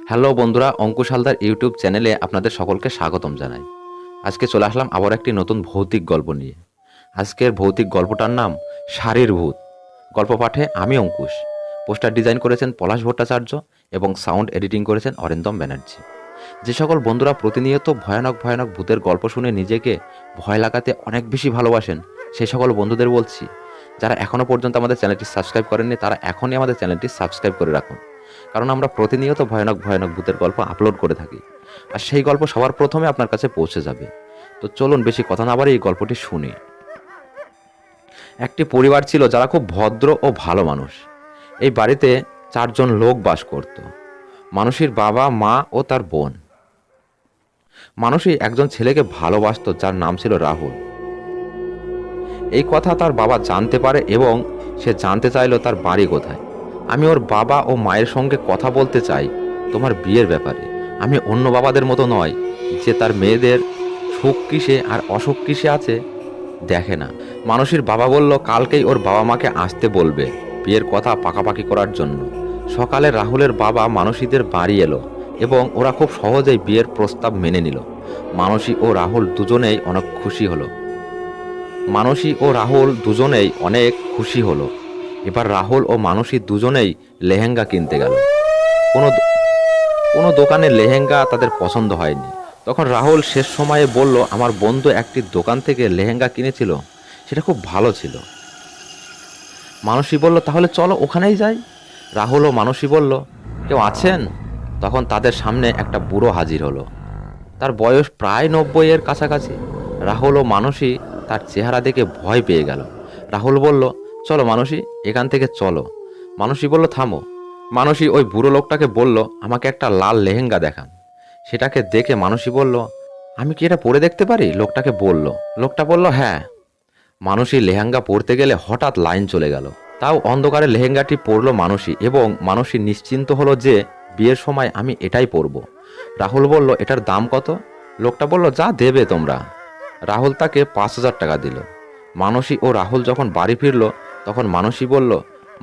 Hello বন্ধুরা, Ankush Haldar YouTube চ্যানেলে আপনাদের সকলকে স্বাগতম জানাই। আজকে চলে আসলাম আবার একটি নতুন ভৌতিক গল্প নিয়ে। আজকের ভৌতিক গল্পটার নাম শাড়ির ভূত। গল্প পাঠে আমি অঙ্কুশ। পোস্টার ডিজাইন করেছেন পলাশ ভট্টাচার্য এবং সাউন্ড এডিটিং করেছেন অরিন্দম ব্যানার্জি। যে সকল বন্ধুরা প্রতিনিয়ত ভয়ানক ভয়ানক ভূতের গল্প শুনে নিজেকে ভয় লাগাতে অনেক বেশি ভালোবাসেন, সেই সকল বন্ধুদের বলছি, যারা এখনও পর্যন্ত আমাদের চ্যানেলটি সাবস্ক্রাইব করেননি তারা এখনই আমাদের চ্যানেলটি সাবস্ক্রাইব করে রাখুন। কারণ আমরা প্রতিনিয়ত ভয়ানক ভয়ানক ভূতের গল্প আপলোড করে থাকি, আর সেই গল্প সবার প্রথমে আপনার কাছে পৌঁছে যাবে। তো চলুন বেশি কথা না বাড়িয়ে এই গল্পটি শুনি। একটি পরিবার ছিল যারা খুব ভদ্র ও ভালো মানুষ। এই বাড়িতে 4 জন লোক বাস করত। মানুষীর বাবা, মা ও তার বোন। মানুষই একজন ছেলেকে ভালোবাসত যার নাম ছিল রাহুল। এই কথা তার বাবা জানতে পারে এবং সে জানতে চাইল তার বাড়ি কোথায়। আমি ওর বাবা ও মায়ের সঙ্গে কথা বলতে চাই তোমার বিয়ের ব্যাপারে। আমি অন্য বাবাদের মতো নয় যে তার মেয়েদের সুখ কিসে আর অসুখ কিসে আছে দেখে না। মানুষীর বাবা বলল কালকেই ওর বাবা মাকে আসতে বলবে বিয়ের কথা পাকাপাকি করার জন্য। সকালে রাহুলের বাবা মানুষীদের বাড়ি এলো এবং ওরা খুব সহজেই বিয়ের প্রস্তাব মেনে নিল। মানসী ও রাহুল দুজনেই অনেক খুশি হলো। এবার রাহুল ও মানসী দুজনেই লেহেঙ্গা কিনতে গেল। কোনো কোনো দোকানে লেহেঙ্গা তাদের পছন্দ হয়নি। তখন রাহুল শেষ সময়ে বলল, আমার বন্ধু একটি দোকান থেকে লেহেঙ্গা কিনেছিল, সেটা খুব ভালো ছিল। মানসী বলল, তাহলে চলো ওখানেই যাই। রাহুল ও মানসী বলল, কেউ আছেন? তখন তাদের সামনে একটা বুড়ো হাজির হলো। তার বয়স প্রায় 90-এর কাছাকাছি। রাহুল ও মানসী তার চেহারা দেখে ভয় পেয়ে গেল। রাহুল বলল, চলো মানসী, এখান থেকে চলো। মানসী বলল, থামো। মানসী ওই বুড়ো লোকটাকে বলল, আমাকে একটা লাল লেহেঙ্গা দেখান। সেটাকে দেখে মানসী বলল, আমি কি এটা পরে দেখতে পারি? লোকটা বলল, হ্যাঁ। মানসী লেহেঙ্গা পরতে গেলে হঠাৎ লাইন চলে গেল। তাও অন্ধকারে লেহেঙ্গাটি পরল মানসী এবং মানসী নিশ্চিন্ত হলো যে বিয়ের সময় আমি এটাই পরব। রাহুল বলল, এটার দাম কত? লোকটা বলল, যা দেবে তোমরা। রাহুল তাকে 5,000 টাকা দিল। মানসী ও রাহুল যখন বাড়ি ফিরল তখন মানসী বলল,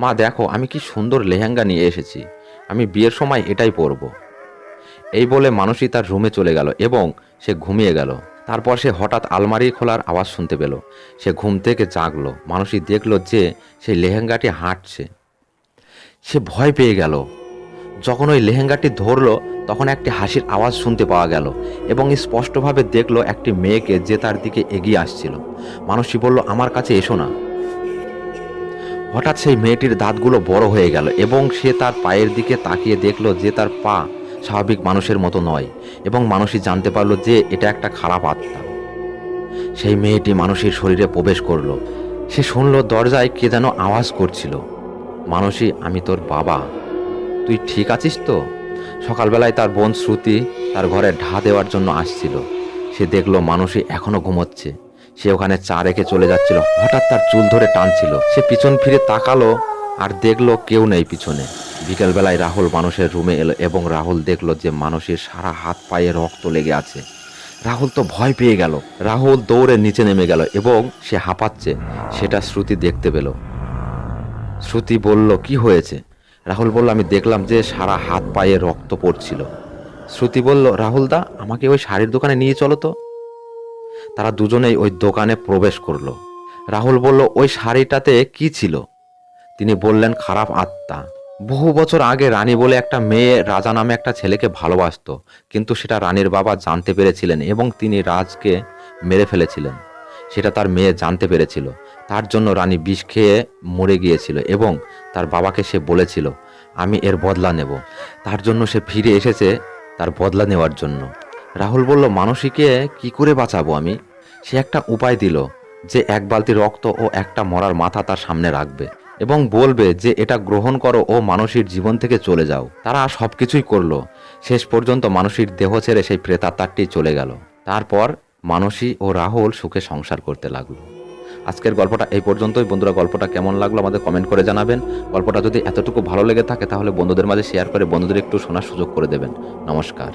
মা দেখো আমি কি সুন্দর লেহেঙ্গা নিয়ে এসেছি, আমি বিয়ের সময় এটাই পরব। এই বলে মানসী তার রুমে চলে গেল এবং সে ঘুমিয়ে গেল। তারপর সে হঠাৎ আলমারি খোলার আওয়াজ শুনতে পেল। সে ঘুম থেকে জাগলো। মানসী দেখল যে সেই লেহেঙ্গাটি হাঁটছে। সে ভয় পেয়ে গেল। যখন ওই লেহেঙ্গাটি ধরলো তখন একটি হাসির আওয়াজ শুনতে পাওয়া গেল এবং স্পষ্টভাবে দেখলো একটি মেয়েকে যে তার দিকে এগিয়ে আসছিল। মানসী বলল, আমার কাছে এসো না। হঠাৎ সেই মেয়েটির দাঁতগুলো বড় হয়ে গেল এবং সে তার পায়ের দিকে তাকিয়ে দেখলো যে তার পা স্বাভাবিক মানুষের মতো নয় এবং মানসী জানতে পারলো যে এটা একটা খারাপ আত্মা। সেই মেয়েটি মানসীর শরীরে প্রবেশ করলো। সে শুনল দরজায় কে যেন আওয়াজ করছিল, মানসী, আমি তোর বাবা, তুই ঠিক আছিস তো? সকালবেলায় তার বোন শ্রুতি তার ঘরে ঢা দেওয়ার জন্য আসছিল। সে দেখলো মানসী এখনো ঘুমোচ্ছে। সে ওখানে চা রেখে চলে যাচ্ছিল। হঠাৎ তার চুল ধরে টানছিল। সে পিছন ফিরে তাকালো আর দেখলো কেউ নেই পিছনে। বিকেলবেলায় রাহুল মানুষের রুমে এলো এবং রাহুল দেখলো যে মানসীর সারা হাত পায়ে রক্ত লেগে আছে। রাহুল তো ভয় পেয়ে গেল। রাহুল দৌড়ে নিচে নেমে গেল এবং সে হাঁপাচ্ছে। সেটা শ্রুতি দেখতে পেল। শ্রুতি বলল, কি হয়েছে? রাহুল বলল, আমি দেখলাম যে সারা হাত পায়ে রক্ত পড়ছিল। শ্রুতি বলল, রাহুল দা, আমাকে ওই শাড়ির দোকানে নিয়ে চলো তো। তারা দুজনেই ওই দোকানে প্রবেশ করলো। রাহুল বলল, ওই শাড়িটাতে কি ছিল? তিনি বললেন, খারাপ আত্মা। বহু বছর আগে রানী বলে একটা মেয়ে রাজা নামে একটা ছেলেকে ভালোবাসতো, কিন্তু সেটা রানীর বাবা জানতে পেরেছিলেন এবং তিনি রাজকে মেরে ফেলেছিলেন। সেটা তার মেয়ে জানতে পেরেছিল। তার জন্য রানী বিষ খেয়ে মরে গিয়েছিল এবং তার বাবাকে সে বলেছিল, আমি এর বদলা নেব। তার জন্য সে ফিরে এসেছে তার বদলা নেওয়ার জন্য। রাহুল বলল, মানসীকে কি করে বাঁচাবো আমি? সে একটা উপায় দিল যে 1 বালতি রক্ত ও একটা মরার মাথা তার সামনে রাখবে এবং বলবে যে এটা গ্রহণ করো ও মানসীর জীবন থেকে চলে যাও। তারা সবকিছুই করলো। শেষ পর্যন্ত মানসীর দেহ ছেড়ে সেই প্রেতাত্মাটি চলে গেল। তারপর মানসী ও রাহুল সুখে সংসার করতে লাগলো। আজকের গল্পটা এই পর্যন্তই। বন্ধুরা, গল্পটা কেমন লাগলো আমাদের কমেন্ট করে জানাবেন। গল্পটা যদি এতটুকু ভালো লেগে থাকে তাহলে বন্ধুদের মাঝে শেয়ার করে বন্ধুদের একটু শোনার সুযোগ করে দেবেন। নমস্কার।